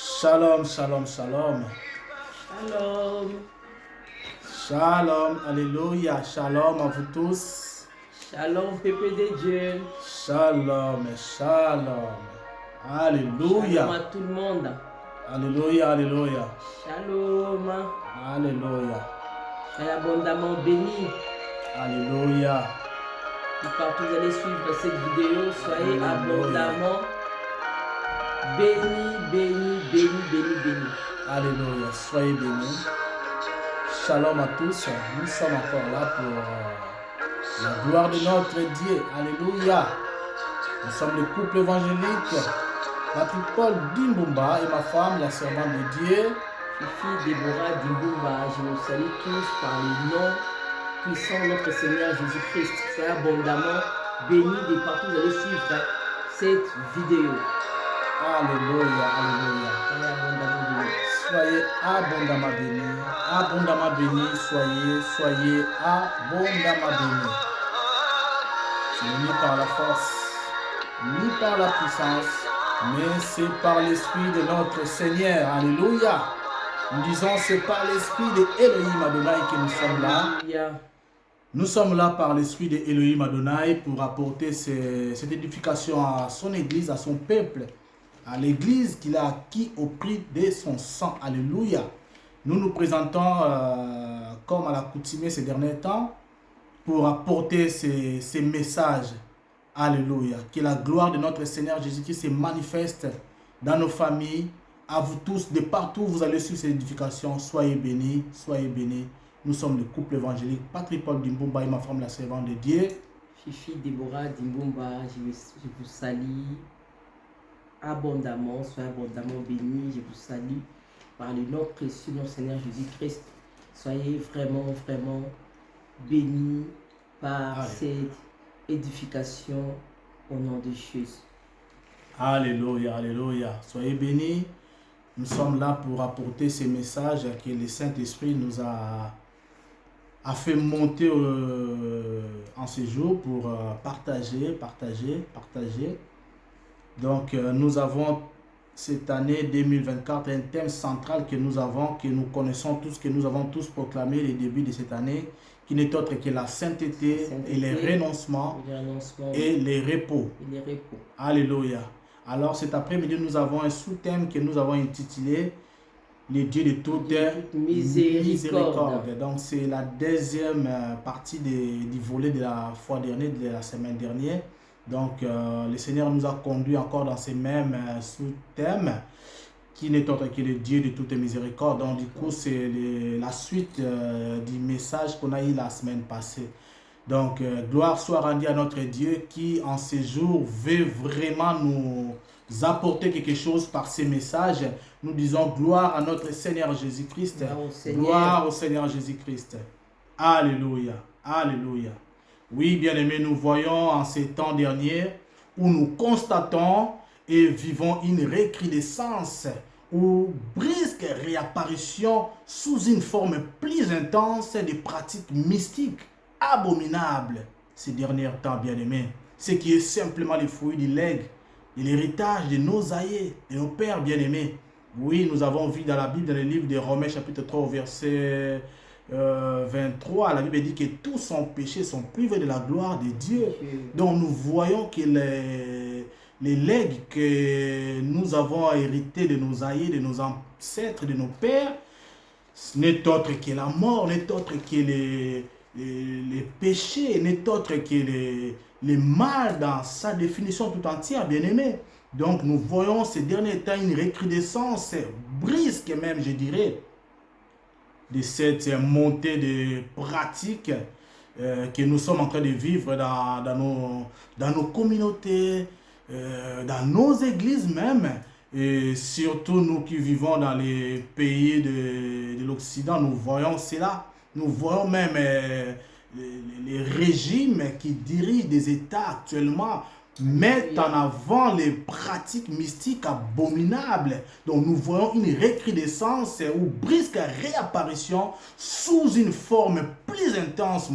Shalom, shalom, shalom. Shalom. Shalom, alléluia. Shalom à vous tous. Shalom, peuple de Dieu. Shalom, shalom. Alléluia. Shalom à tout le monde. Alléluia, alléluia. Shalom. Alléluia. Soyez abondamment bénis. Alléluia. Et partout vous allez suivre cette vidéo, soyez Alléluia. abondamment bénis. Alléluia. Soyez bénis. Shalom à tous. Nous sommes encore là pour la gloire de notre Dieu. Alléluia. Nous sommes le couple évangélique. Patrick Paul Dimbumba et ma femme, la servante de Dieu. Fifi Déborah Dimbumba, je vous salue tous par le nom puissant de notre Seigneur Jésus-Christ. Soyez abondamment bénis de partout vous allez suivre cette vidéo. Alléluia, alléluia. Soyez abondamment bénis. Soyez abondamment bénis. Abondamment bénis, soyez abondamment bénis. Ce n'est ni par la force, ni par la puissance, mais c'est par l'Esprit de notre Seigneur. Alléluia. Nous disons, c'est par l'Esprit de Elohim Adonai que nous sommes là. Alléluia. Nous sommes là par l'Esprit de Elohim Adonai pour apporter cette édification à son Église, à son peuple, à l'Église qu'il a acquis au prix de son sang. Alléluia. Nous nous présentons comme à l'accoutumée ces derniers temps pour apporter ces messages. Alléluia. Que la gloire de notre Seigneur Jésus-Christ se manifeste dans nos familles. À vous tous, de partout où vous allez suivre cette édification, soyez bénis, soyez bénis. Nous sommes le couple évangélique Patrick Paul Dimbumba et ma femme la servante de Dieu. Fifi Déborah Dimbumba, je vous salue abondamment, soyez abondamment bénis, je vous salue par le nom précieux de notre Seigneur Jésus-Christ. Soyez vraiment bénis par cette édification au nom de Jésus. Alléluia, alléluia. Soyez bénis. Nous sommes là pour apporter ces messages que le Saint-Esprit nous a fait monter en ce jour pour partager. Donc, nous avons cette année 2024 un thème central que nous connaissons tous, que nous avons tous proclamé le début de cette année, qui n'est autre que la sainteté et les renoncements et les repos. Alléluia. Alors cet après-midi, nous avons un sous-thème que nous avons intitulé « Le Dieu de toute miséricorde ». Donc c'est la deuxième partie du volet de la fois dernière, de la semaine dernière. Donc le Seigneur nous a conduits encore dans ces mêmes sous-thèmes qui n'est autre que le Dieu de toute miséricorde. Donc du coup, c'est la suite du message qu'on a eu la semaine passée. Donc, gloire soit rendue à notre Dieu qui, en ces jours, veut vraiment nous apporter quelque chose par ces messages. Nous disons gloire à notre Seigneur Jésus-Christ. Gloire au Seigneur Jésus-Christ. Alléluia. Alléluia. Oui, bien-aimés, nous voyons en ces temps derniers où nous constatons et vivons une recrudescence ou brusque réapparition sous une forme plus intense des pratiques mystiques abominable ces derniers temps, bien-aimés. Ce qui est simplement le fruit du legs, de l'héritage de nos aïeux, de nos pères bien-aimés. Oui, nous avons vu dans la Bible, dans le livre de Romains chapitre 3, verset 23, la Bible dit que tous sont péchés, sont privés de la gloire de Dieu. Donc nous voyons que les legs que nous avons hérités de nos aïeux, de nos ancêtres, de nos pères, n'est autre que la mort, n'est autre que les péchés, n'est autre que les mal dans sa définition tout entière, bien-aimé. Donc nous voyons ces derniers temps une recrudescence brusque même, je dirais, de cette montée de pratiques que nous sommes en train de vivre dans nos communautés, dans nos églises même. Et surtout nous qui vivons dans les pays de l'Occident, nous voyons cela. Nous voyons même les régimes qui dirigent des États actuellement mettent en avant les pratiques mystiques abominables. Donc nous voyons une recrudescence ou brusque réapparition sous une forme plus intense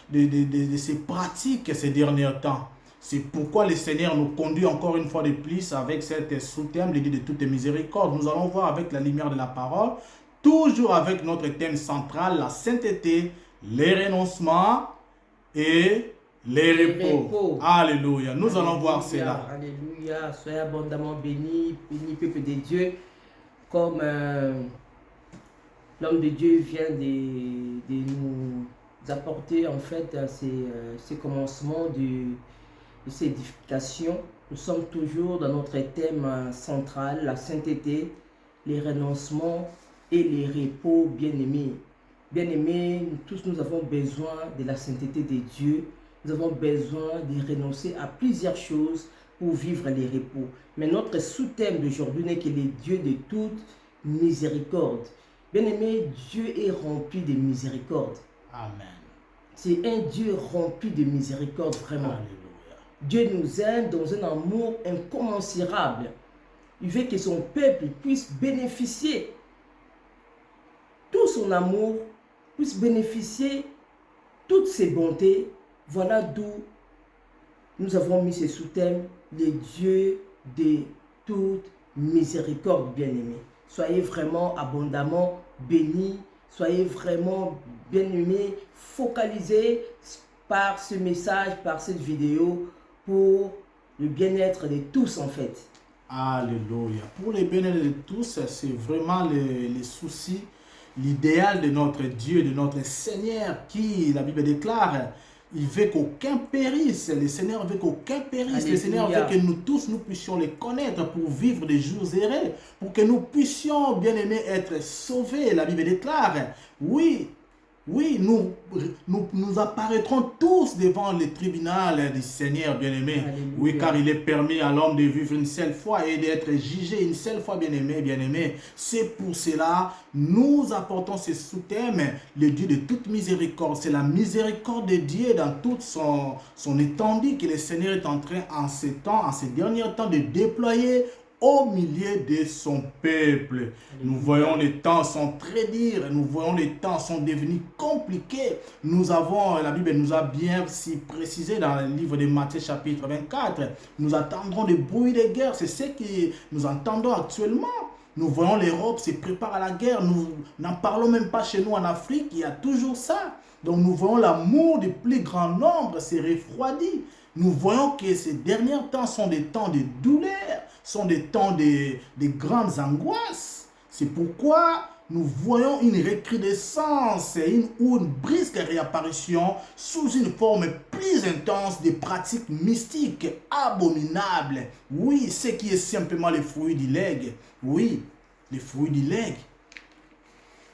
de ces pratiques ces derniers temps. C'est pourquoi le Seigneur nous conduit encore une fois de plus avec cette sous-thème, le Dieu de toutes miséricordes. Nous allons voir avec la lumière de la parole, toujours avec notre thème central, la sainteté, les renoncements et les repos. Alléluia. Nous allons voir cela. Alléluia. Soyez abondamment bénis, bénis peuple de Dieu, comme l'homme de Dieu vient de nous apporter en fait ces commencements de ces édifications. Nous sommes toujours dans notre thème central, la sainteté, les renoncements et les repos, bien-aimés. Bien-aimés, tous nous avons besoin de la sainteté de Dieu. Nous avons besoin de renoncer à plusieurs choses pour vivre les repos. Mais notre sous-thème d'aujourd'hui n'est que le Dieu de toute miséricorde. Bien-aimé, Dieu est rempli de miséricorde. Amen. C'est un Dieu rempli de miséricorde, vraiment. Alléluia. Dieu nous aime dans un amour incommensurable. Il veut que son peuple puisse bénéficier tout son amour, puisse bénéficier toutes ses bontés. Voilà d'où nous avons mis ce sous-thème, le Dieu de toute miséricorde, bien-aimés. Soyez vraiment abondamment bénis, soyez vraiment bien-aimés, focalisés par ce message, par cette vidéo, pour le bien-être de tous en fait. Alléluia. Pour le bien-être de tous, c'est vraiment les soucis, l'idéal de notre Dieu, de notre Seigneur, qui, la Bible déclare, il veut qu'aucun périsse. Le Seigneur veut qu'aucun périsse. Alléluia. Le Seigneur veut que nous tous, nous puissions les connaître pour vivre des jours heureux, pour que nous puissions, bien aimés, être sauvés. La Bible déclare, oui, nous apparaîtrons tous devant le tribunal du Seigneur, bien-aimé. Oui, car il est permis à l'homme de vivre une seule fois et d'être jugé une seule fois, bien-aimé, bien-aimé. C'est pour cela, nous apportons ce sous-thème, le Dieu de toute miséricorde. C'est la miséricorde de Dieu dans toute son étendue que le Seigneur est en train, en ces derniers temps, de déployer au milieu de son peuple. Nous voyons les temps sont très durs, nous voyons les temps sont devenus compliqués. La Bible nous a bien si précisé dans le livre de Matthieu chapitre 24, nous attendrons des bruits de guerre, c'est ce que nous entendons actuellement. Nous voyons l'Europe se prépare à la guerre, nous n'en parlons même pas chez nous en Afrique, il y a toujours ça. Donc nous voyons l'amour du plus grand nombre se refroidit. Nous voyons que ces derniers temps sont des temps de douleur, sont des temps de grandes angoisses. C'est pourquoi nous voyons une recrudescence, une brusque réapparition sous une forme plus intense de pratiques mystiques abominables. Oui, ce qui est simplement le fruit du legs. Oui, le fruit du legs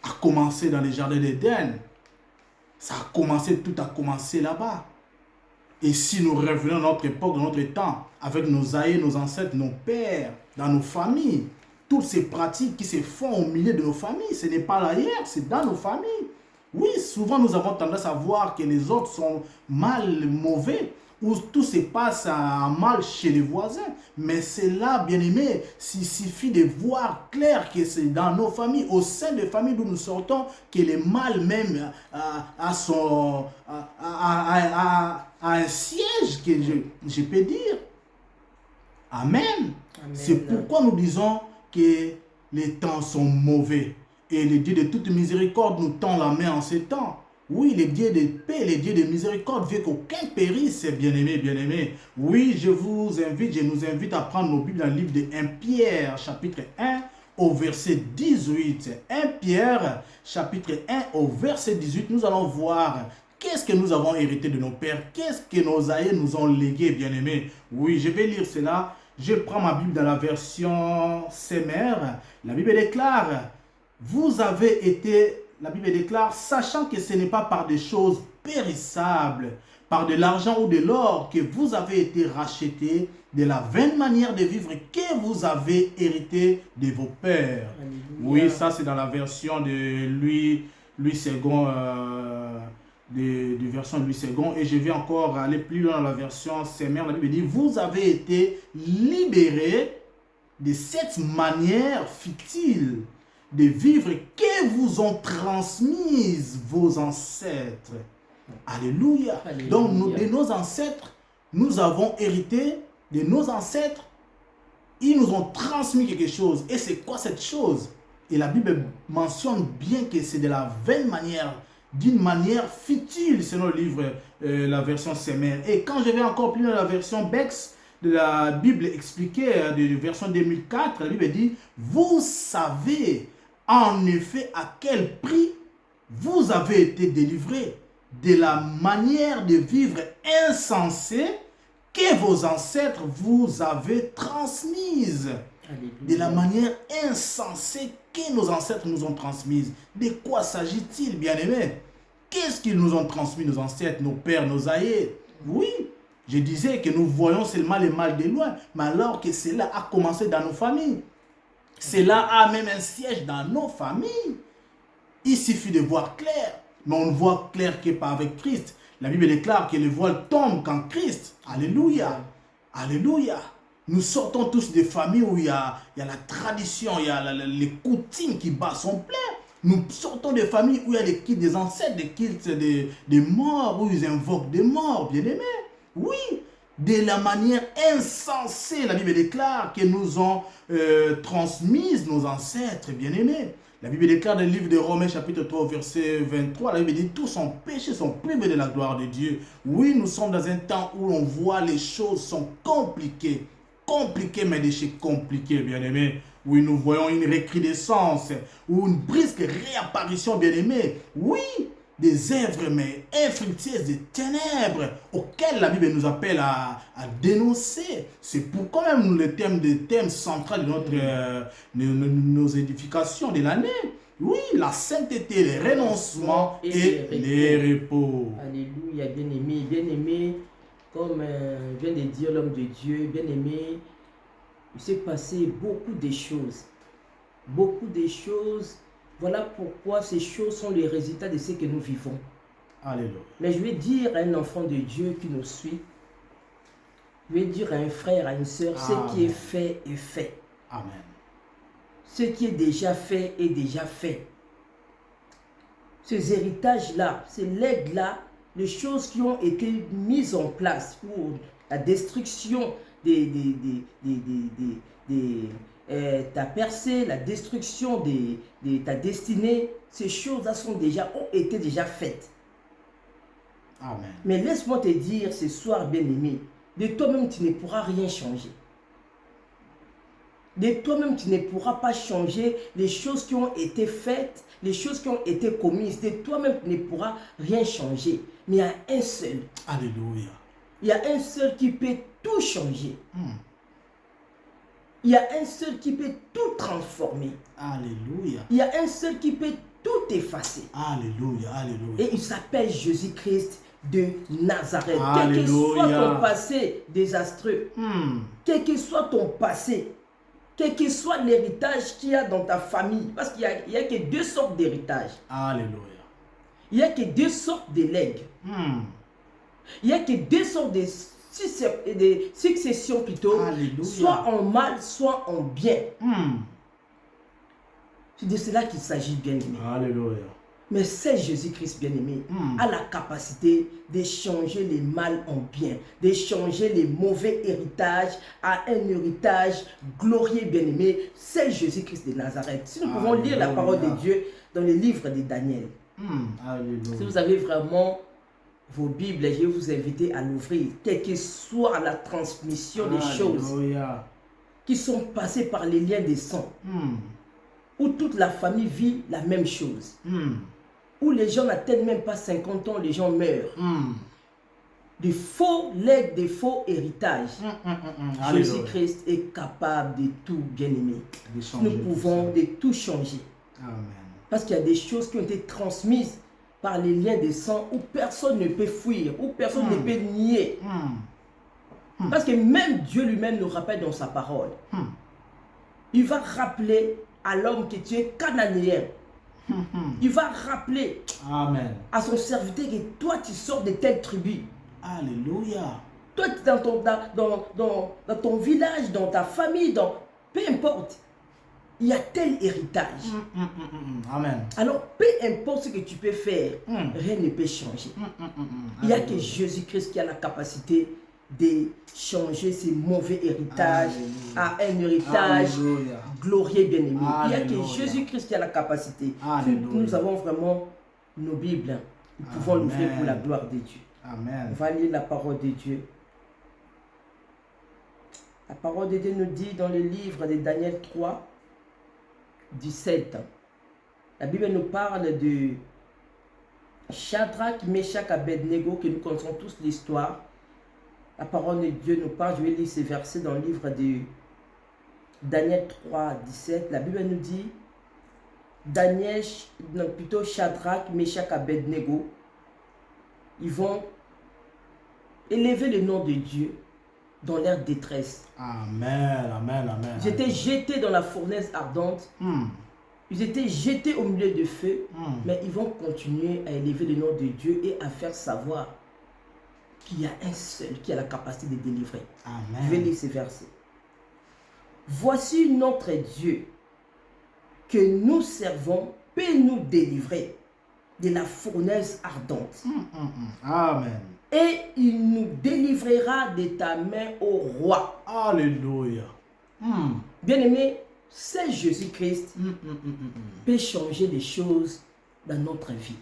a commencé dans les jardins d'Éden. Tout a commencé là-bas. Et si nous revenons à notre époque, dans notre temps, avec nos aïeux, nos ancêtres, nos pères, dans nos familles, toutes ces pratiques qui se font au milieu de nos familles, ce n'est pas ailleurs, c'est dans nos familles. Oui, souvent nous avons tendance à voir que les autres sont mal, mauvais, ou tout se passe mal chez les voisins. Mais c'est là, bien aimé, s'il suffit de voir clair que c'est dans nos familles, au sein des familles d'où nous sortons, que le mal même a un siège, que je peux dire. Amen. Amen. C'est pourquoi nous disons que les temps sont mauvais. Et le Dieu de toute miséricorde nous tend la main en ces temps. Oui, le Dieu de paix, le Dieu de miséricorde veut qu'aucun périsse, bien-aimés, bien-aimés. Oui, je nous invite à prendre nos Bibles dans le livre de 1 Pierre, chapitre 1, au verset 18. 1 Pierre, chapitre 1, au verset 18, nous allons voir qu'est-ce que nous avons hérité de nos pères, qu'est-ce que nos aïeux nous ont légué, bien-aimés. Oui, je vais lire cela. Je prends ma Bible dans la version Semeur. La Bible déclare, la Bible déclare, sachant que ce n'est pas par des choses périssables, par de l'argent ou de l'or que vous avez été rachetés de la vaine manière de vivre que vous avez hérité de vos pères. Alléluia. Oui, ça c'est dans la version de Louis II, de version Louis II. Et je vais encore aller plus loin dans la version Semeur. La Bible dit, vous avez été libérés de cette manière fictive de vivre que vous ont transmise vos ancêtres. Alléluia. Alléluia. Donc, de nos ancêtres, nous avons hérité de nos ancêtres. Ils nous ont transmis quelque chose. Et c'est quoi cette chose? Et la Bible mentionne bien que c'est de la vaine manière, d'une manière futile, selon le livre, la version Semer. Et quand je vais encore plus dans la version Bex de la Bible expliquée, de version 2004, la Bible dit, vous savez en effet à quel prix vous avez été délivrés de la manière de vivre insensée que vos ancêtres vous avaient transmise. Alléluia. De la manière insensée que nos ancêtres nous ont transmise. De quoi s'agit-il, bien-aimés? Qu'est-ce qu'ils nous ont transmis, nos ancêtres, nos pères, nos aïeux? Oui, je disais que nous voyons seulement le mal de loin, mais alors que cela a commencé dans nos familles. Cela a même un siège dans nos familles. Il suffit de voir clair, mais on ne voit clair que pas avec Christ. La Bible déclare que le voile tombe quand Christ. Alléluia. Alléluia. Nous sortons tous des familles où il y a la tradition, il y a les coutumes qui battent son plein. Nous sortons des familles où il y a les cultes des ancêtres, des cultes des morts, où ils invoquent des morts, bien-aimés. Oui, de la manière insensée, la Bible déclare que nous ont transmises nos ancêtres, bien-aimés. La Bible déclare dans le livre de Romains chapitre 3 verset 23, la Bible dit tous sont péchés, sont privés de la gloire de Dieu. Oui, nous sommes dans un temps où on voit les choses sont compliquées. Compliquées, mais des choses compliquées, bien-aimés. Oui, nous voyons une recrudescence ou une brusque réapparition, bien-aimés. Oui, des œuvres, mais infructueuses des ténèbres auxquelles la Bible nous appelle à dénoncer. C'est pourquoi même le thème central de nos édifications de l'année. Oui, la sainteté, le renoncement et les repos. Alléluia, bien-aimé, bien-aimé. Comme vient de dire l'homme de Dieu, bien-aimé, il s'est passé beaucoup de choses. Beaucoup de choses. Voilà pourquoi ces choses sont les résultats de ce que nous vivons. Alléluia. Mais je vais dire à un enfant de Dieu qui nous suit, je vais dire à un frère, à une sœur, ce qui est fait est fait. Amen. Ce qui est déjà fait est déjà fait. Ces héritages-là, ces legs-là, les choses qui ont été mises en place pour la destruction ta percée, la destruction de ta destinée, ces choses-là ont été déjà faites. Amen. Mais laisse-moi te dire ce soir, bien-aimé, de toi-même tu ne pourras rien changer. De toi-même tu ne pourras pas changer les choses qui ont été faites, les choses qui ont été commises. De toi-même tu ne pourras rien changer. Mais il y a un seul. Alléluia. Il y a un seul qui peut tout changer. Il y a un seul qui peut tout transformer. Alléluia. Il y a un seul qui peut tout effacer. Alléluia. Alléluia. Et il s'appelle Jésus-Christ de Nazareth. Alléluia. Quel que soit ton passé désastreux, quel que soit ton passé, quel que soit l'héritage qu'il y a dans ta famille, parce qu'il n'y a que deux sortes d'héritage. Alléluia. Il n'y a que deux sortes de legs. Il n'y a que deux sortes de successions plutôt. Alléluia. Soit en mal, soit en bien. C'est de cela qu'il s'agit, bien-aimé. Alléluia. Mais c'est Jésus-Christ, bien-aimé, a la capacité d'échanger les mal en bien, d'échanger les mauvais héritages à un héritage glorieux, bien-aimé. C'est Jésus-Christ de Nazareth. Si nous pouvons lire la parole de Dieu dans le livre de Daniel. Si vous avez vraiment vos Bibles, je vais vous inviter à l'ouvrir. Quelle que soit la transmission des choses qui sont passées par les liens des sangs, où toute la famille vit la même chose, où les gens n'atteignent même pas 50 ans, les gens meurent. Des faux legs, des faux héritages. Jésus-Christ est capable de tout, bien-aimé. Nous pouvons de tout changer. Amen. Parce qu'il y a des choses qui ont été transmises par les liens des sangs où personne ne peut fuir, où personne ne peut nier. Parce que même Dieu lui-même nous rappelle dans sa parole. Il va rappeler à l'homme que tu es cananéen. Il va rappeler à son serviteur que toi tu sors de telle tribu. Alléluia. Toi dans ton village, dans ta famille, peu importe. Il y a tel héritage. Amen. Alors, peu importe ce que tu peux faire, rien ne peut changer. Il n'y a que Jésus-Christ qui a la capacité d'échanger ces mauvais héritages à un héritage Alléluia. glorieux, bien-aimé. Il n'y a Alléluia. que Jésus-Christ qui a la capacité. Alléluia. Nous avons vraiment nos Bibles. Nous pouvons l'ouvrir pour la gloire de Dieu. Amen. On va lire la parole de Dieu. La parole de Dieu nous dit dans le livre de Daniel 3, 17. La Bible nous parle de Shadrach, Meshach, Abednego, que nous connaissons tous l'histoire. La parole de Dieu nous parle, je vais lire ces versets dans le livre de Daniel 3, 17. La Bible nous dit, plutôt Shadrach, Meshach, Abednego, ils vont élever le nom de Dieu dans leur détresse. Amen, amen, amen. Ils étaient jetés dans la fournaise ardente. Ils étaient jetés au milieu du feu, mais ils vont continuer à élever le nom de Dieu et à faire savoir qu'il y a un seul qui a la capacité de délivrer. Amen. Je vais lire ces versets. Voici notre Dieu que nous servons peut nous délivrer de la fournaise ardente. Amen. Et il nous délivrera de ta main, ô roi. Alléluia. Bien-aimé, c'est Jésus-Christ peut changer les choses dans notre vie.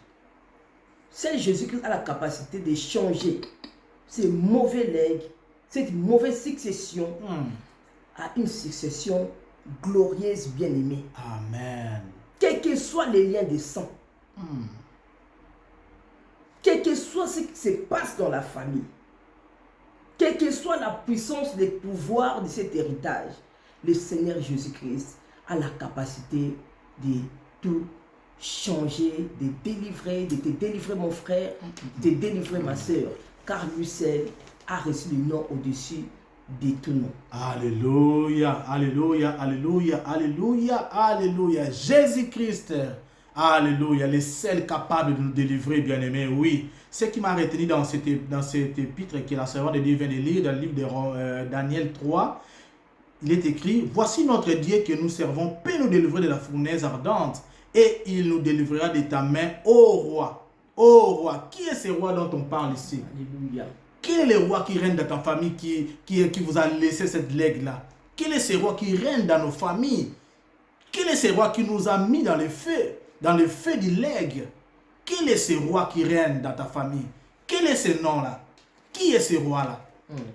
C'est Jésus-Christ a la capacité de changer ces mauvais legs, cette mauvaise succession à une succession glorieuse, bien-aimée. Amen. Quels que soient les liens de sang, quel que soit ce qui se passe dans la famille, quelle que soit la puissance, le pouvoir de cet héritage, le Seigneur Jésus-Christ a la capacité de tout changer, de te délivrer mon frère, de te délivrer ma soeur, car lui seul a reçu le nom au-dessus de tout nom. Alléluia, alléluia, alléluia, alléluia, alléluia. Jésus-Christ, alléluia, le seul capable de nous délivrer, bien-aimé, oui. Ce qui m'a retenu dans cet épître que la servante de Dieu vient de lire, dans le livre de Daniel 3, il est écrit, voici notre Dieu que nous servons peut nous délivrer de la fournaise ardente et il nous délivrera de ta main, ô roi. Ô roi, qui est ce roi dont on parle ici? Alléluia. Quel est le roi qui règne dans ta famille, qui vous a laissé cette legs-là? Quel est ce roi qui règne dans nos familles? Quel est ce roi qui nous a mis dans le feu du legs? Quel est ce roi qui règne dans ta famille? Quel est ce nom-là? Qui est ce roi-là?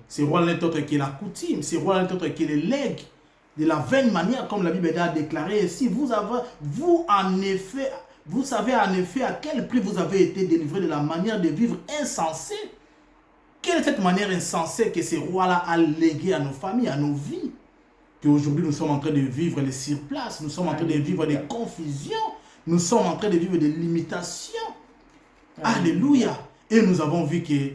Ce roi n'est autre que la coutume, ce roi n'est autre que le legs. De la vaine manière, comme la Bible a déclaré ici, vous savez en effet à quel prix vous avez été délivré de la manière de vivre insensée. Quelle est cette manière insensée que ce roi-là a légué à nos familles, à nos vies? Qu'aujourd'hui nous sommes en train de vivre les surplaces, nous sommes en train de vivre des confusions, nous sommes en train de vivre des limitations. Alléluia. Et nous avons vu que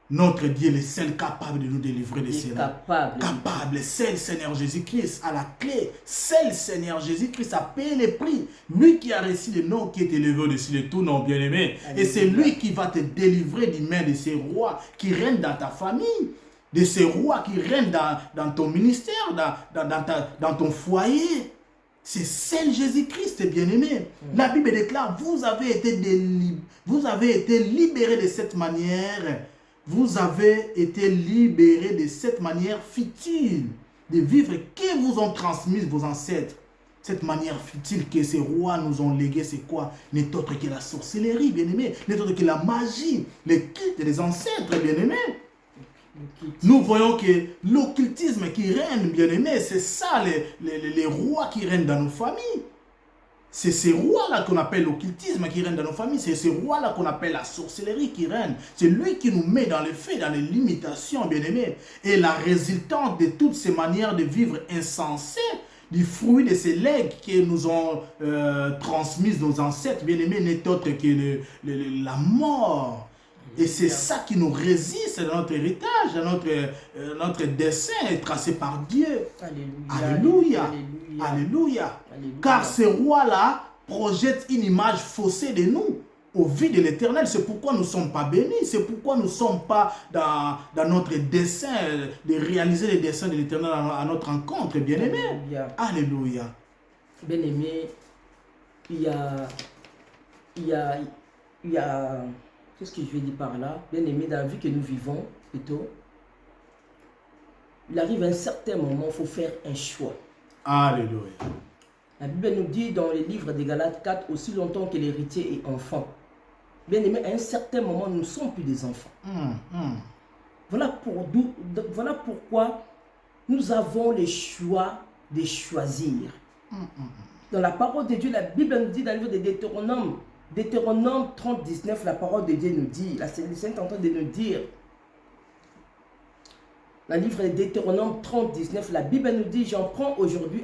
notre Dieu est le seul capable de nous délivrer de cela. Capable, seul Seigneur Jésus-Christ à la clé. Seul Seigneur Jésus-Christ a payé le prix. Lui qui a reçu le nom qui est élevé au-dessus de tout nom, bien-aimé. Et c'est lui qui va te délivrer du main de ces rois qui règnent dans ta famille. De ces rois qui règnent dans ton ministère, dans ton foyer. C'est seul Jésus-Christ, bien-aimé. La Bible déclare, vous avez été libérés de cette manière. Vous avez été libérés de cette manière futile de vivre que vous ont transmise vos ancêtres. Cette manière futile que ces rois nous ont léguée, c'est quoi? N'est autre que la sorcellerie, bien-aimé. N'est autre que la magie, le culte des ancêtres, bien-aimé. Nous voyons que l'occultisme qui règne, bien-aimé, c'est ça les rois qui règnent dans nos familles. C'est ces rois-là qu'on appelle l'occultisme qui règne dans nos familles. C'est ces rois-là qu'on appelle la sorcellerie qui règne. C'est lui qui nous met dans les faits, dans les limitations, bien-aimés. Et la résultante de toutes ces manières de vivre insensées, du fruit de ces legs que nous ont transmises nos ancêtres, bien-aimés, n'est autre que la mort. Et c'est ça qui nous résiste dans notre héritage, dans notre dessein tracé par Dieu. Alléluia. Alléluia. Car ce roi-là projette une image faussée de nous au vu de l'Éternel. C'est pourquoi nous ne sommes pas bénis. C'est pourquoi nous ne sommes pas dans notre dessein, de réaliser les desseins de l'Éternel à notre rencontre, bien-aimé. Alléluia. Bien-aimé, il y a qu'est-ce que je vais dire par là? Bien-aimé, dans la vie que nous vivons, plutôt, il arrive un certain moment, il faut faire un choix. Alléluia. La Bible nous dit dans les livres des Galates 4, aussi longtemps que l'héritier est enfant. Bien aimé, à un certain moment, nous ne sommes plus des enfants. Voilà pourquoi nous avons le choix de choisir. Dans la parole de Dieu, la Bible nous dit dans le livre de Deutéronome 30, 19, la parole de Dieu nous dit, le Seigneur est en train de nous dire, dans le livre de Deutéronome 30, 19, la Bible nous dit, j'en prends aujourd'hui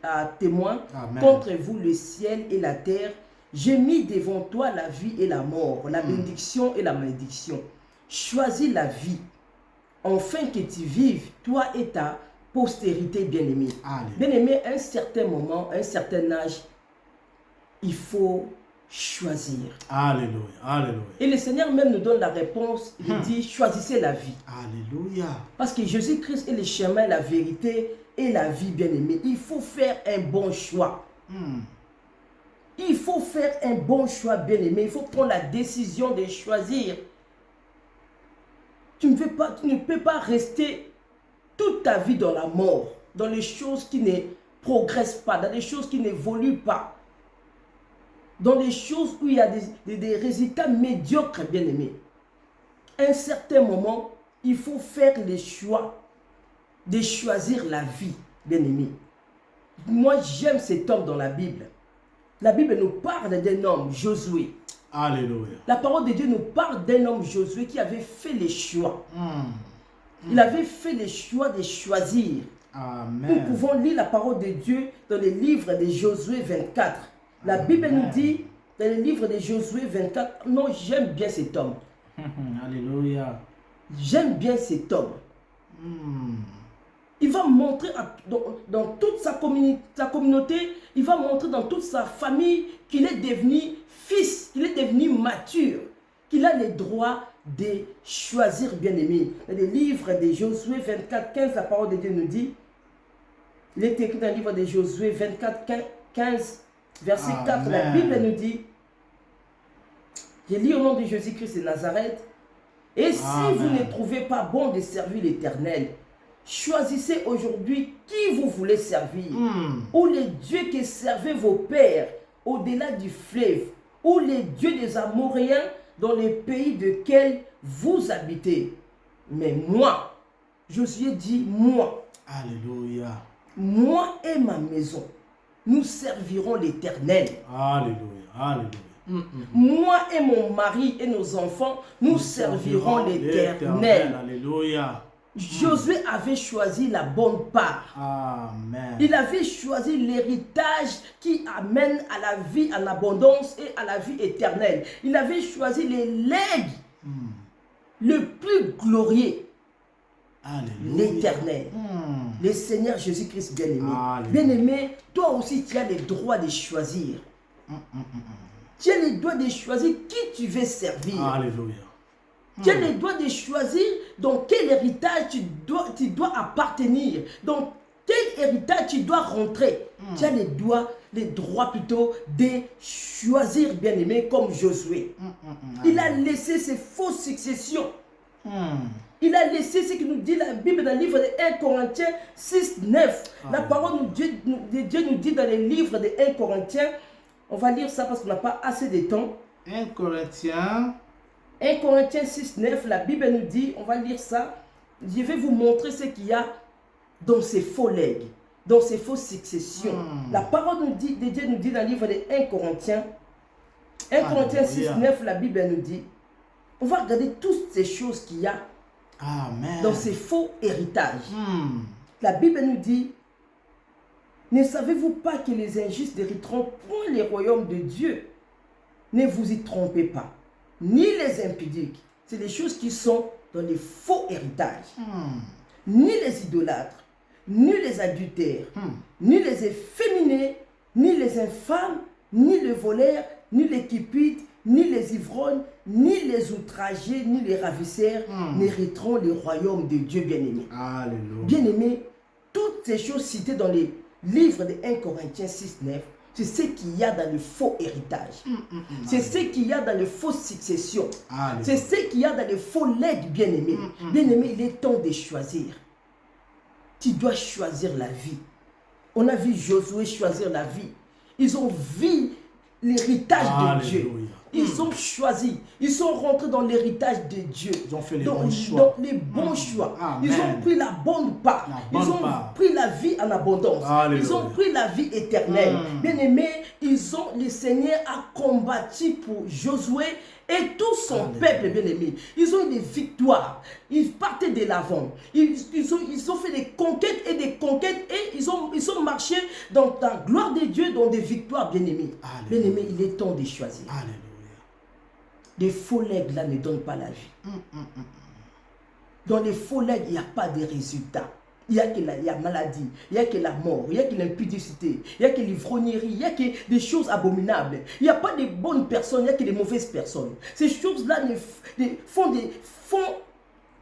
à témoin contre vous le ciel et la terre. J'ai mis devant toi la vie et la mort, la bénédiction et la malédiction. Choisis la vie, afin que tu vives, toi et ta postérité bien-aimée. Bien-aimé, à un certain moment, à un certain âge, il faut choisir. Alléluia. Alléluia. Et le Seigneur même nous donne la réponse. Il dit, choisissez la vie. Alléluia. Parce que Jésus-Christ est le chemin, la vérité et la vie, bien-aimé. Il faut faire un bon choix. Il faut faire un bon choix, bien-aimé. Il faut prendre la décision de choisir. Tu ne peux pas rester toute ta vie dans la mort, dans les choses qui ne progressent pas, dans les choses qui n'évoluent pas, dans les choses où il y a des résultats médiocres, bien-aimés. À un certain moment, il faut faire les choix de choisir la vie, bien-aimé. Moi, j'aime cet homme dans la Bible. La Bible nous parle d'un homme, Josué. Alléluia. La parole de Dieu nous parle d'un homme, Josué, qui avait fait les choix. Il avait fait les choix de choisir. Amen. Nous pouvons lire la parole de Dieu dans le livre de Josué 24. La Bible nous dit, dans le livre de Josué 24, non, j'aime bien cet homme. Alléluia. J'aime bien cet homme. Il va montrer dans toute sa communauté, il va montrer dans toute sa famille qu'il est devenu fils, qu'il est devenu mature, qu'il a le droit de choisir, bien-aimé. Dans le livre de Josué 24, 15, la parole de Dieu nous dit, il est écrit dans le livre de Josué 24, 15, verset 4, la Bible nous dit, je lis au nom de Jésus-Christ de Nazareth, et si vous ne trouvez pas bon de servir l'Éternel, choisissez aujourd'hui qui vous voulez servir, ou les dieux que servaient vos pères au-delà du fleuve, ou les dieux des Amoréens dans les pays desquels vous habitez. Mais moi, Josué dit, moi, alléluia, moi et ma maison, nous servirons l'Éternel. Alléluia, alléluia. Moi et mon mari et nos enfants, nous servirons l'Éternel. Alléluia. Josué avait choisi la bonne part. Amen. Il avait choisi l'héritage qui amène à la vie en abondance et à la vie éternelle. Il avait choisi les legs le plus glorieux. L'Éternel. Le Seigneur Jésus-Christ bien-aimé. Bien-aimé, toi aussi tu as le droit de choisir. Tu as le droit de choisir qui tu veux servir. Alléluia. Tu as le droit de choisir dans quel héritage tu dois appartenir, dans quel héritage tu dois rentrer. Tu as le droit plutôt de choisir, bien-aimé, comme Josué. Il a laissé ses fausses successions. Il a laissé ce que nous dit la Bible dans le livre de 1 Corinthiens 6, 9. La parole de Dieu nous dit dans le livre de 1 Corinthiens, on va lire ça parce qu'on n'a pas assez de temps. 1 Corinthiens 6, 9, la Bible nous dit, on va lire ça, je vais vous montrer ce qu'il y a dans ces faux legs, dans ces fausses successions. La parole de Dieu nous dit dans le livre de 1 Corinthiens 6, 9, la Bible nous dit, on va regarder toutes ces choses qu'il y a dans ces faux héritages. La Bible nous dit, ne savez-vous pas que les injustes n'hériteront point les royaumes de Dieu? Ne vous y trompez pas. Ni les impudiques, c'est des choses qui sont dans les faux héritages. Ni les idolâtres, ni les adultères, ni les efféminés, ni les infâmes, ni les voleurs, ni les cupides, ni les ivrognes, ni les outragés, ni les ravisseurs n'hériteront le royaume de Dieu bien-aimé. Bien-aimé, toutes ces choses citées dans les livres de 1 Corinthiens 6, 9, c'est ce qu'il y a dans le faux héritage. C'est ce qu'il y a dans les fausses successions. C'est ce qu'il y a dans les faux legs, bien-aimés. Bien-aimés, il est temps de choisir. tu dois choisir la vie. On a vu Josué choisir la vie. Ils ont vu l'héritage de Dieu. Ils ont choisi. Ils sont rentrés dans l'héritage de Dieu. Ils ont fait les bons choix. Dans les bons choix. Amen. Ils ont pris la bonne part. Ils ont pris la vie en abondance. Alléluia. Ils ont pris la vie éternelle. Bien-aimés, le Seigneur a combattu pour Josué et tout son peuple, bien-aimé. Ils ont eu des victoires. Ils partaient de l'avant. Ils ont fait des conquêtes et des conquêtes et ils ont marché dans la gloire de Dieu, dans des victoires, bien-aimés. Bien-aimés, il est temps de choisir. Alléluia. Les faux legs là ne donnent pas la vie. Dans les faux legs, il n'y a pas de résultats. Il y a maladie, il n'y a que la mort, il n'y a que l'impudicité, il n'y a que l'ivrognerie, il n'y a que des choses abominables. Il n'y a pas de bonnes personnes, il n'y a que des mauvaises personnes. Ces choses-là font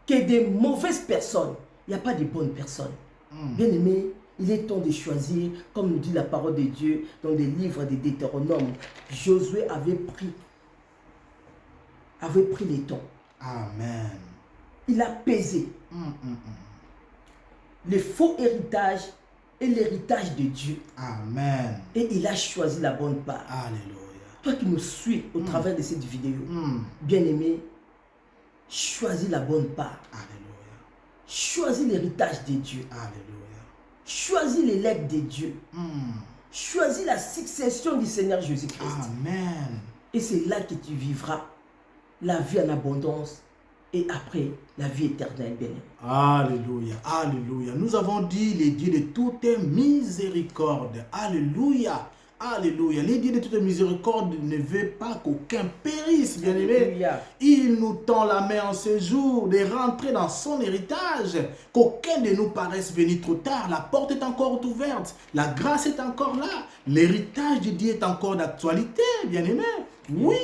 que des mauvaises personnes. Il n'y a pas de bonnes personnes. Bien-aimés, il est temps de choisir, comme nous dit la parole de Dieu dans les livres de Deutéronome. Josué avait pris les temps. Amen. Il a pesé le faux héritage et l'héritage de Dieu. Amen. Et il a choisi la bonne part. Alléluia. Toi qui nous suis au travers de cette vidéo, bien-aimé, choisis la bonne part. Alléluia. Choisis l'héritage de Dieu. Alléluia. Choisis l'élect de Dieu. Choisis la succession du Seigneur Jésus-Christ. Amen. Et c'est là que tu vivras la vie en abondance et après la vie éternelle, bien-aimé. Alléluia, alléluia. Nous avons dit les dieux de toute miséricorde. Alléluia, alléluia. Les dieux de toute miséricorde ne veulent pas qu'aucun périsse, bien-aimé. Il nous tend la main en ce jour de rentrer dans son héritage. Qu'aucun de nous paraisse venir trop tard. La porte est encore ouverte. La grâce est encore là. L'héritage de Dieu est encore d'actualité, bien-aimé. Oui,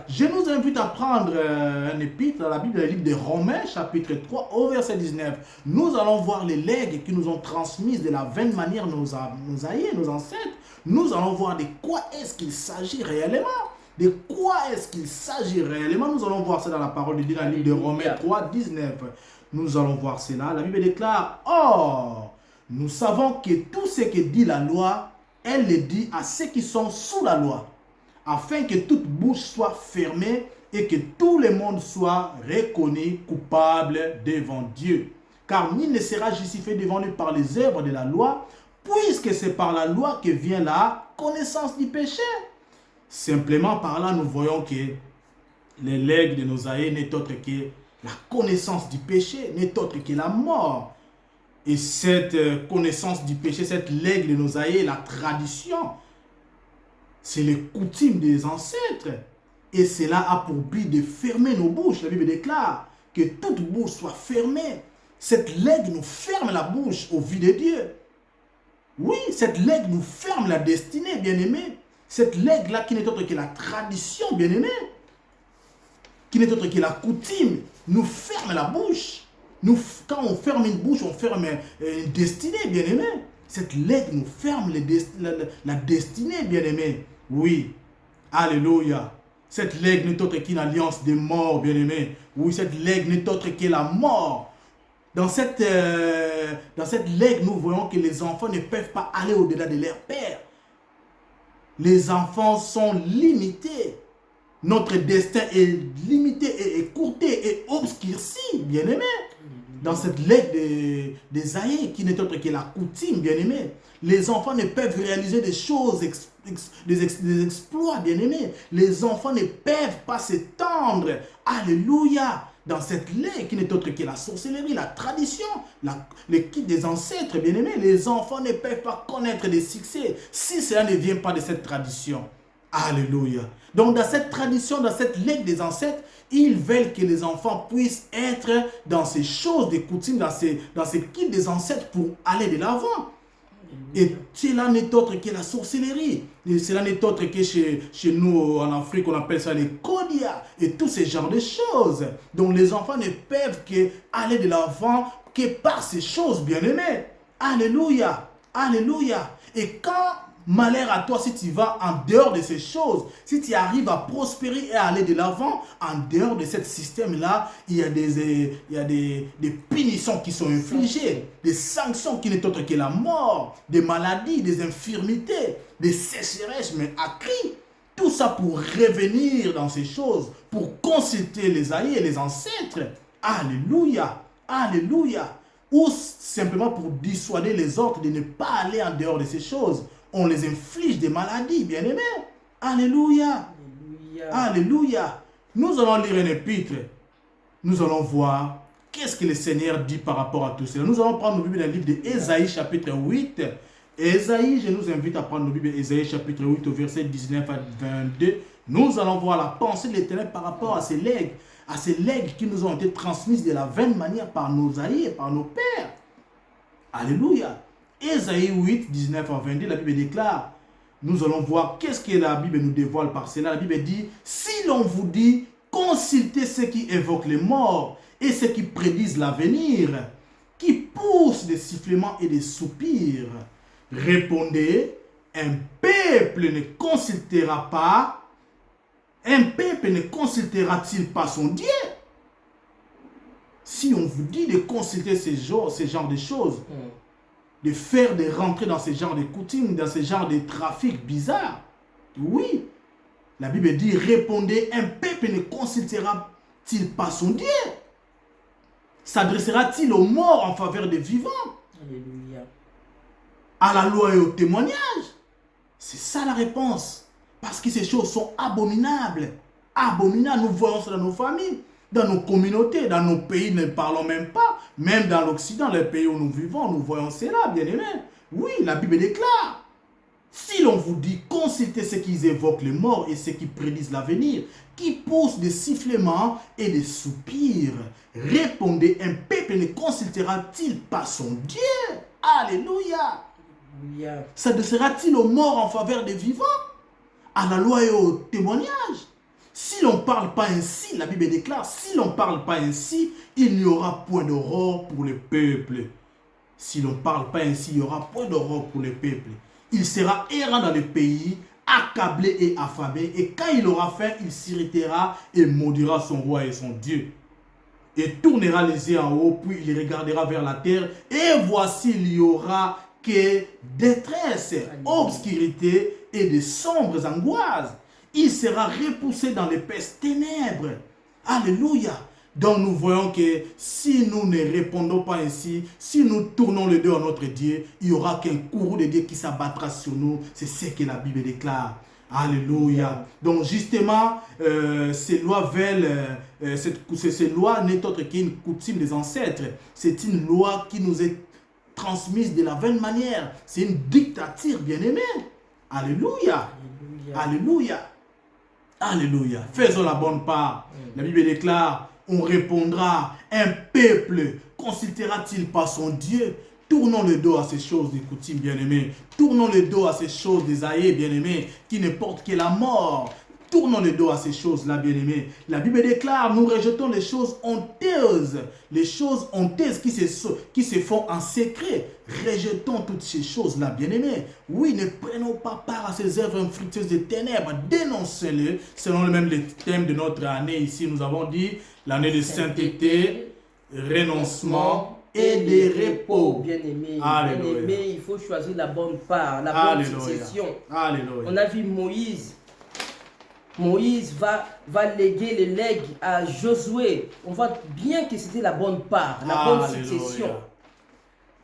je nous invite à prendre un épître dans la Bible, le livre de Romains, chapitre 3, au verset 19. Nous allons voir les legs qui nous ont transmises de la vaine manière nos aïeux, nos ancêtres. Nous allons voir de quoi est-ce qu'il s'agit réellement. De quoi est-ce qu'il s'agit réellement. Nous allons voir ça dans la parole de Dieu, dans le livre de Romains 3, 19. Nous allons voir cela. La Bible déclare, « Or, nous savons que tout ce que dit la loi, elle le dit à ceux qui sont sous la loi, afin que toute bouche soit fermée et que tout le monde soit reconnu coupable devant Dieu. Car nul ne sera justifié devant lui par les œuvres de la loi, puisque c'est par la loi que vient la connaissance du péché. » Simplement par là, nous voyons que les legs de nos aïeux n'est autre que la connaissance du péché, n'est autre que la mort. Et cette connaissance du péché, cette legs de nos aïeux, la tradition, c'est les coutumes des ancêtres. Et cela a pour but de fermer nos bouches. La Bible déclare que toute bouche soit fermée. Cette legs nous ferme la bouche au vu de Dieu. Oui, cette legs nous ferme la destinée, bien-aimé. Cette legs-là qui n'est autre que la tradition, bien-aimé, qui n'est autre que la coutume, nous ferme la bouche. Quand on ferme une bouche, on ferme une destinée, bien-aimé. Cette legs nous ferme la destinée, bien-aimé. Oui, alléluia. Cette legs n'est autre qu'une alliance des morts, bien-aimé. Oui, cette legs n'est autre que la mort. Dans cette legs, nous voyons que les enfants ne peuvent pas aller au-delà de leur père. Les enfants sont limités. Notre destin est limité et écourté et obscurci, bien-aimé. Dans cette legs des aïeux qui n'est autre que la coutume, bien-aimé. Les enfants ne peuvent réaliser des choses, des exploits, bien-aimés. Les enfants ne peuvent pas s'étendre. Alléluia. Dans cette legs qui n'est autre que la sorcellerie, la tradition, les kits des ancêtres, bien-aimés. Les enfants ne peuvent pas connaître des succès si cela ne vient pas de cette tradition. Alléluia. Donc dans cette tradition, dans cette legs des ancêtres, ils veulent que les enfants puissent être dans ces choses des coutumes, dans ces kits des ancêtres pour aller de l'avant. Et cela n'est autre que la sorcellerie. Et cela n'est autre que chez nous en Afrique, on appelle ça les kodia et tous ces genres de choses. Donc les enfants ne peuvent qu'aller de l'avant que par ces choses, bien-aimés. Alléluia. Alléluia. Et quand Malheur à toi si tu vas en dehors de ces choses. Si tu arrives à prospérer et à aller de l'avant, en dehors de ce système-là, il y a des punitions qui sont infligées, des sanctions qui n'est autre que la mort, des maladies, des infirmités, des sécheresses, mais accrues. Tout ça pour revenir dans ces choses, pour consulter les aïeux, les ancêtres. Alléluia, alléluia. Ou simplement pour dissuader les autres de ne pas aller en dehors de ces choses. On les inflige des maladies, bien-aimés. Alléluia. Alléluia. Alléluia. Nous allons lire un épître. Nous allons voir qu'est-ce que le Seigneur dit par rapport à tout cela. Nous allons prendre nos Bibles dans le livre d'Ésaïe chapitre 8. Ésaïe, je nous invite à prendre nos Bibles, Ésaïe chapitre 8 au verset 19 à 22. Nous allons voir la pensée de l'Éternel par rapport à ces legs qui nous ont été transmises de la vaine manière par nos aïeux, par nos pères. Alléluia. Ésaïe 8, 19 à 22, la Bible déclare, nous allons voir qu'est-ce que la Bible nous dévoile par cela. La Bible dit, si l'on vous dit, consultez ceux qui évoquent les morts et ceux qui prédisent l'avenir, qui poussent des sifflements et des soupirs, répondez, un peuple ne consultera pas, un peuple ne consultera-t-il pas son Dieu? Si on vous dit de consulter ces genres de choses, de faire de rentrer dans ce genre de coutumes, dans ce genre de trafic bizarre, oui, la Bible dit, répondez, un peuple ne consultera-t-il pas son Dieu? S'adressera-t-il aux morts en faveur des vivants? Alléluia. À la loi et au témoignage? C'est ça la réponse. Parce que ces choses sont abominables. Abominables, nous voyons ça dans nos familles, dans nos communautés, dans nos pays, ne parlons même pas. Même dans l'Occident, les pays où nous vivons, nous voyons cela, bien aimés. Oui, la Bible déclare. Si l'on vous dit, consultez ceux qui évoquent les morts et ceux qui prédisent l'avenir, qui poussent des sifflements et des soupirs, répondez, un peuple ne consultera-t-il pas son Dieu? Alléluia. S'adressera-t-il aux morts en faveur des vivants? À la loi et au témoignage? Si l'on ne parle pas ainsi, la Bible déclare, si l'on ne parle pas ainsi, il n'y aura point d'aurore pour le peuple. Si l'on ne parle pas ainsi, il n'y aura point d'aurore pour le peuple. Il sera errant dans le pays, accablé et affamé, et quand il aura faim, il s'irritera et maudira son roi et son Dieu. Et tournera les yeux en haut, puis il regardera vers la terre, et voici, il y aura que détresse, obscurité et de sombres angoisses. Il sera repoussé dans l'épaisse ténèbres. Alléluia. Donc nous voyons que si nous ne répondons pas ainsi, si nous tournons le dos à notre Dieu, il n'y aura qu'un courroux de Dieu qui s'abattra sur nous. C'est ce que la Bible déclare. Alléluia. Donc justement, ces lois veulent, ces lois n'est autre qu'une coutume des ancêtres. C'est une loi qui nous est transmise de la vaine manière. C'est une dictature, bien-aimée. Alléluia. Alléluia. Alléluia. Faisons la bonne part. La Bible déclare, on répondra, un peuple consultera-t-il pas son Dieu? Tournons le dos à ces choses des coutumes, bien-aimés. Tournons le dos à ces choses des aïeux, bien-aimés, qui ne portent que la mort. Tournons le dos à ces choses-là, bien-aimés. La Bible déclare, nous rejetons les choses honteuses qui se font en secret. Rejetons toutes ces choses-là, bien-aimés. Oui, ne prenons pas part à ces œuvres infructueuses des ténèbres. Dénoncez-les. Selon le même thème de notre année ici, nous avons dit l'année de sainteté, renoncement et de repos. Bien-aimé, bien-aimé, il faut choisir la bonne part, la bonne succession. Alléluia. On a vu Moïse. Moïse va léguer les legs à Josué. On voit bien que c'était la bonne part, la bonne succession.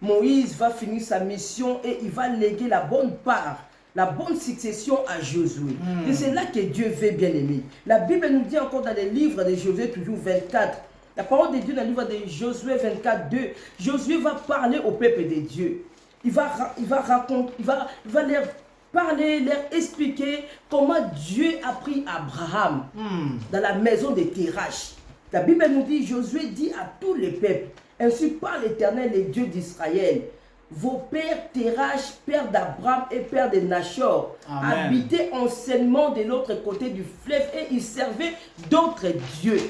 Moïse va finir sa mission et il va léguer la bonne part, la bonne succession à Josué. Et c'est là que Dieu veut, bien aimé. La Bible nous dit encore dans les livres de Josué, toujours 24. La parole de Dieu dans le livre de Josué 24, 2. Josué va parler au peuple de Dieu. Il va leur parler, leur expliquer comment Dieu a pris Abraham dans la maison de Terach. La Bible nous dit, Josué dit à tous les peuples, ainsi parle l'Éternel, le Dieu d'Israël, vos pères Terach, père d'Abraham et père de Nachor, habitaient anciennement de l'autre côté du fleuve et ils servaient d'autres dieux.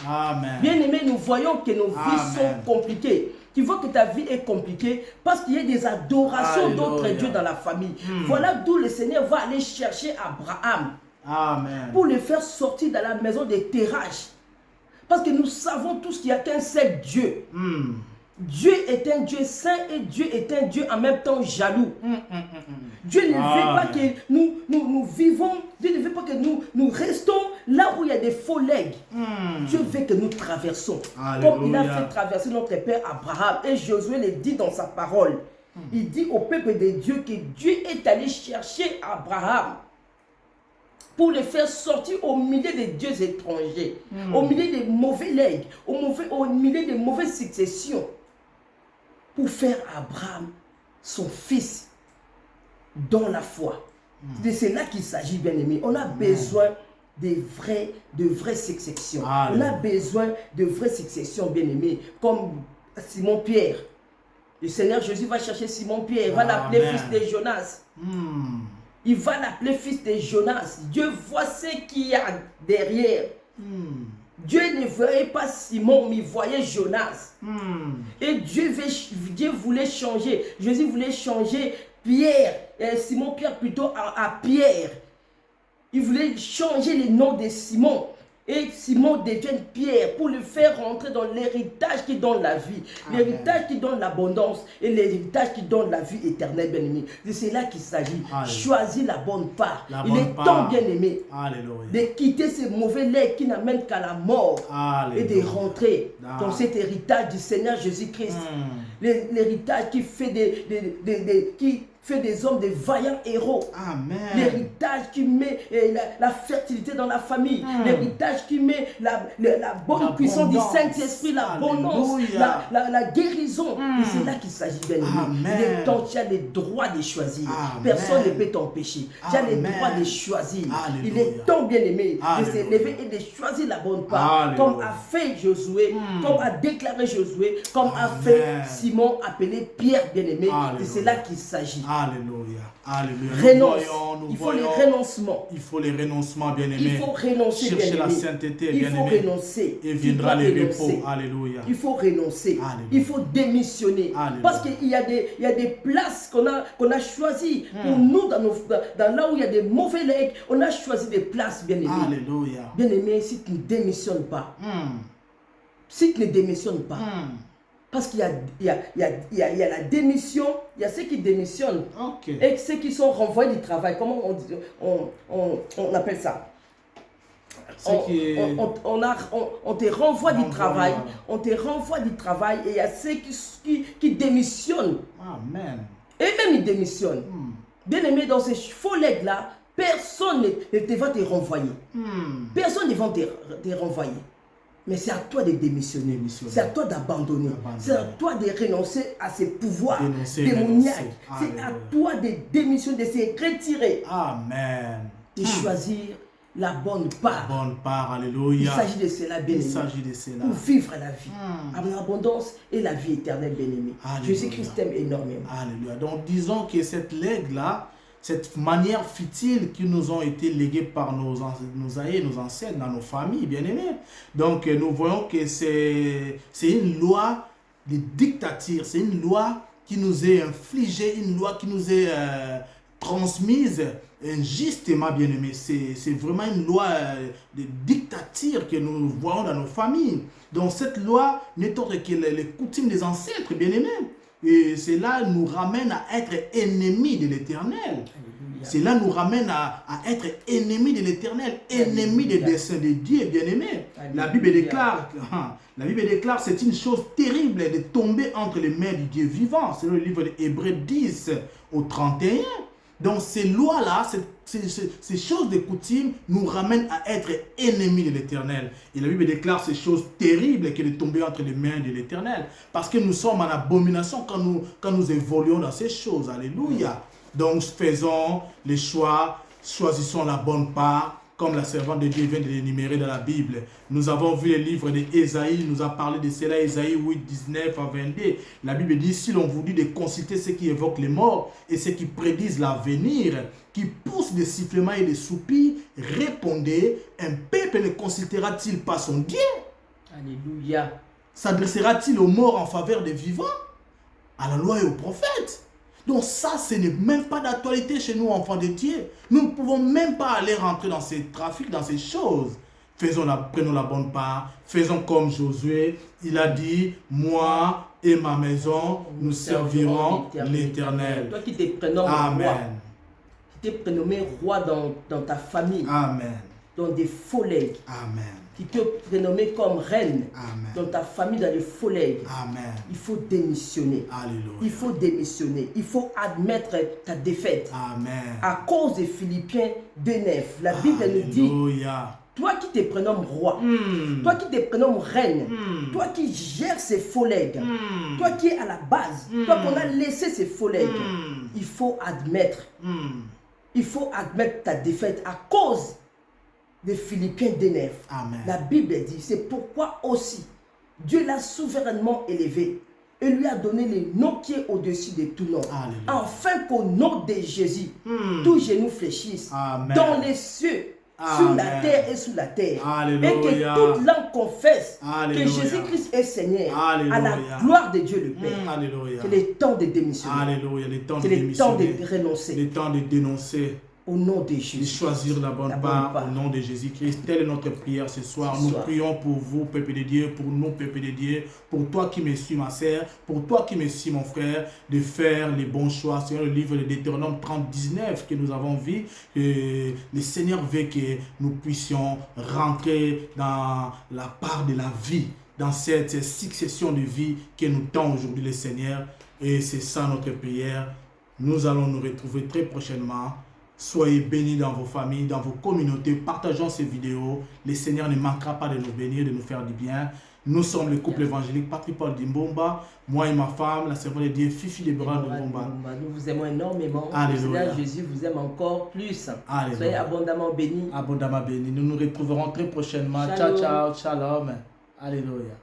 Amen. Bien aimés, nous voyons que nos vies sont compliquées. qui voit que ta vie est compliquée parce qu'il y a des adorations d'autres dieux dans la famille. Voilà d'où le Seigneur va aller chercher Abraham. Amen. Pour le faire sortir de la maison des terrages. Parce que nous savons tous qu'il n'y a qu'un seul Dieu. Dieu est un Dieu saint et Dieu est un Dieu en même temps jaloux. Dieu ne veut pas que nous vivons, Dieu ne veut pas que nous restons là où il y a des faux legs. Dieu veut que nous traversons. Alléluia. Comme il a fait traverser notre père Abraham. Et Josué le dit dans sa parole. Il dit au peuple de Dieu que Dieu est allé chercher Abraham pour le faire sortir au milieu des dieux étrangers, au milieu des mauvais legs, au milieu des mauvaises successions, pour faire Abraham son fils dans la foi. C'est là qu'il s'agit, bien aimé. On a besoin de vraies successions. On a besoin de vraies successions, bien aimé, comme Simon-Pierre. Le Seigneur Jésus va chercher Simon-Pierre, il va l'appeler fils de Jonas. Il va l'appeler fils de Jonas. Dieu voit ce qu'il y a derrière. Dieu ne voyait pas Simon, mais il voyait Jonas. Et Dieu voulait changer. Jésus voulait changer Pierre, Simon-Pierre plutôt à Pierre. Il voulait changer le nom de Simon. Et Simon devient Pierre pour le faire rentrer dans l'héritage qui donne la vie, l'héritage qui donne l'abondance et l'héritage qui donne la vie éternelle, bien aimé. C'est là qu'il s'agit. Choisir la bonne part. Il est temps, bien aimé, de quitter ces mauvais legs qui n'amènent qu'à la mort et de rentrer dans cet héritage du Seigneur Jésus-Christ. L'héritage qui fait des hommes, des vaillants héros. L'héritage qui met la fertilité dans la famille. L'héritage qui met la bonne puissance du Saint-Esprit, l'abondance, la guérison. Et c'est là qu'il s'agit, bien aimé. Il est temps, tu as le droit de choisir. Personne ne peut t'empêcher. Tu as le droit de choisir. Il est temps, bien aimé, de se lever et de choisir la bonne part. Comme a fait Josué, comme a déclaré Josué, comme a fait Simon, appelé Pierre, bien aimé. Et c'est là qu'il s'agit. Alléluia. Alléluia. Renonce. Il faut les renoncements. Il faut les renoncements, bien aimé. Il faut renoncer, bien aimé. Chercher la sainteté, bien aimé. Il faut renoncer. Et viendra le repos. Alléluia. Il faut renoncer. Alléluia. Il faut démissionner. Alléluia. Parce qu'il y a des places qu'on a choisies pour nous, dans là où il y a des mauvais legs, on a choisi des places, bien aimé. Alléluia. Bien aimé, si tu ne démissionnes pas, si tu ne démissionnes pas, parce qu'il y a la démission, il y a ceux qui démissionnent et ceux qui sont renvoyés du travail. Comment on appelle ça? On te renvoie du travail, on te renvoie du travail et il y a ceux qui démissionnent. Amen. Et même ils démissionnent. Bien aimé, dans ces faux legs-là, personne ne va te renvoyer. Personne ne va te renvoyer. Mais c'est à toi de démissionner. C'est à toi d'abandonner. C'est à toi de renoncer à ces pouvoirs démoniaques. C'est à toi de démissionner, de se retirer. Amen. De choisir la bonne part. La bonne part, alléluia. Il s'agit de cela, bien-aimé. Il s'agit de cela. Pour vivre la vie en abondance et la vie éternelle, bien-aimé. Jésus-Christ t'aime énormément. Alléluia. Donc disons que cette legs-là, cette manière futile qui nous ont été léguées par nos aïeux, nos ancêtres, dans nos familles, bien aimés. Donc nous voyons que c'est une loi de dictature, c'est une loi qui nous est infligée, une loi qui nous est transmise injustement, bien aimés. C'est vraiment une loi de dictature que nous voyons dans nos familles. Donc cette loi n'est autre que les coutumes des ancêtres, bien aimés. Et cela nous ramène à être ennemis de l'Éternel. Cela nous ramène à être ennemis de l'Éternel, ennemis des desseins de Dieu, bien-aimés. La Bible déclare, c'est une chose terrible de tomber entre les mains du Dieu vivant. C'est le livre d'Hébreux 10 au 31. Donc ces lois-là, ces choses de coutume nous ramènent à être ennemis de l'Éternel. Et la Bible déclare ces choses terribles que de tomber entre les mains de l'Éternel. Parce que nous sommes en abomination quand nous évoluons dans ces choses. Alléluia. Donc faisons les choix, choisissons la bonne part, comme la servante de Dieu vient de l'énumérer dans la Bible. Nous avons vu le livre d'Ésaïe, nous a parlé de cela, Ésaïe 8, 19 à 22. La Bible dit, si l'on vous dit de consulter ceux qui évoquent les morts et ceux qui prédisent l'avenir, qui poussent des sifflements et des soupirs, répondez, un peuple ne consultera-t-il pas son Dieu? Alléluia. S'adressera-t-il aux morts en faveur des vivants? À la loi et aux prophètes. Donc ça, ce n'est même pas d'actualité chez nous, enfants de Dieu. Nous ne pouvons même pas aller rentrer dans ces trafics, dans ces choses. Prenons la bonne part. Faisons comme Josué. Il a dit, moi et ma maison, nous servirons l'Éternel. Toi qui t'es prénommé roi, qui t'es prénommé roi dans ta famille, Amen. Dans des faux legs. Amen. Qui te prénommé comme reine. Amen. Dans ta famille, dans les faux legs. Amen. Il faut démissionner. Alléluia. Il faut démissionner. Il faut admettre ta défaite. Amen. À cause des Philippiens 2:9, la Bible nous dit, toi qui te prénommes roi, toi qui te prénommes reine, toi qui gères ces faux legs, toi qui es à la base, toi qu'on a laissé ces faux legs, il faut admettre ta défaite à cause des Philippiens 2:9. La Bible dit, c'est pourquoi aussi Dieu l'a souverainement élevé et lui a donné le nom qui est au-dessus de tout nom. Afin qu'au nom de Jésus, tous genoux fléchissent dans les cieux, sur la terre et sous la terre. Alléluia. Et que toute langue confesse Alléluia. que Jésus-Christ est Seigneur. Alléluia. À la gloire de Dieu le Père. Alléluia. C'est le temps de démissionner. Alléluia. C'est le temps de renoncer. Le temps de dénoncer. Au nom de Jésus. De choisir la bonne part au nom de Jésus-Christ. Telle est notre prière ce soir. Nous prions pour vous, peuple de Dieu, pour nous, peuple de Dieu, pour toi qui me suis, ma sœur, pour toi qui me suis, mon frère, de faire les bons choix. C'est le livre de Deutéronome 30:19 que nous avons vu. Le Seigneur veut que nous puissions rentrer dans la part de la vie, dans cette succession de vie que nous tend aujourd'hui le Seigneur. Et c'est ça notre prière. Nous allons nous retrouver très prochainement. Soyez bénis dans vos familles, dans vos communautés. Partageons ces vidéos. Le Seigneur ne manquera pas de nous bénir, de nous faire du bien. Nous sommes le couple évangélique Patrick Paul Dimbomba. Moi et ma femme, la servante de Dieu, Fifi Deborah Dimbomba. Nous vous aimons énormément. Alléluia. Le Seigneur Jésus vous aime encore plus. Alléluia. Soyez abondamment bénis. Abondamment bénis. Nous nous retrouverons très prochainement. Ciao, ciao, shalom. Alléluia.